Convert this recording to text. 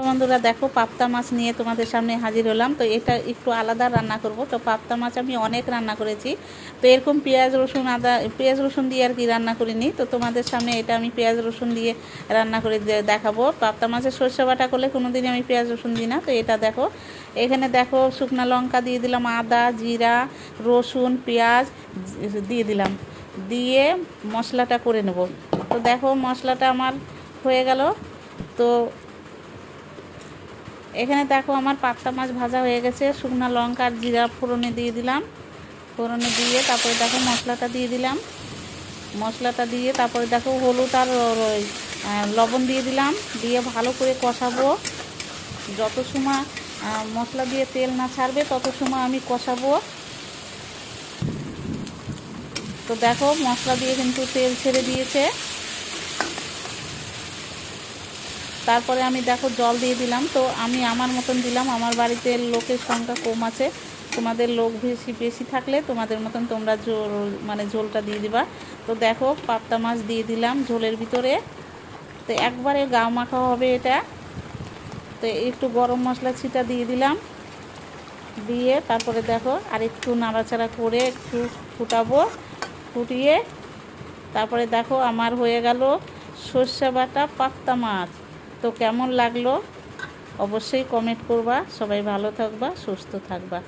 বন্ধুরা দেখো পাবদা মাছ নিয়ে তোমাদের সামনে হাজির হলাম। তো এটা একটু আলাদা রান্না করব। তো পাবদা মাছ আমি অনেক রান্না করেছি, তো এরকম পেঁয়াজ রসুন দিয়ে আর কি রান্না করিনি। তো তোমাদের সামনে এটা আমি পেঁয়াজ রসুন দিয়ে রান্না করে দেখাবো। পাবদা মাছের সরষে বাটা করলে কোনোদিনই আমি পেঁয়াজ রসুন দিই না। তো এটা দেখো, এখানে দেখো শুকনো লঙ্কা দিয়ে দিলাম, আদা জিরা রসুন পেঁয়াজ দিয়ে দিলাম, দিয়ে মশলাটা করে নেব। তো দেখো মশলাটা আমার হয়ে গেল। তো এখানে দেখো আমার পাবদা মাছ ভাজা হয়ে গেছে। শুকনো লঙ্কা আর জিরা ফোড়নে দিয়ে দিলাম, ফোড়নে দিয়ে তারপরে দেখো মশলাটা দিয়ে দিলাম, মশলাটা দিয়ে তারপরে দেখো হলুদ আর লবণ দিয়ে দিলাম, দিয়ে ভালো করে কষাবো। যত সময় মশলা দিয়ে তেল না ছাড়বে তত সময় আমি কষাবো। তো দেখো মশলা দিয়ে কিন্তু তেল ছেড়ে দিয়েছে। তারপরে আমি দেখো জল দিয়ে দিলাম। তো আমি আমার মতন দিলাম, আমার বাড়িতে লোকের সংখ্যা কম আছে, তোমাদের লোক বেশি থাকলে তোমাদের মতন তোমরা ঝোলটা দিয়ে দিবা। তো দেখো পাবদা মাছ দিয়ে দিলাম ঝোলের ভিতরে। তো একবারে গাও মাখা হবে এটা। তো একটু গরম মশলা ছিটা দিয়ে দিলাম, দিয়ে তারপরে দেখো আর একটু নাড়াচাড়া করে একটু ফুটাবো, ফুটিয়ে তারপরে দেখো আমার হয়ে গেল সর্ষে বাটা পাবদা মাছ। তো কেমন লাগলো অবশ্যই কমেন্ট করবা। সবাই ভালো থাকবা, সুস্থ থাকবা।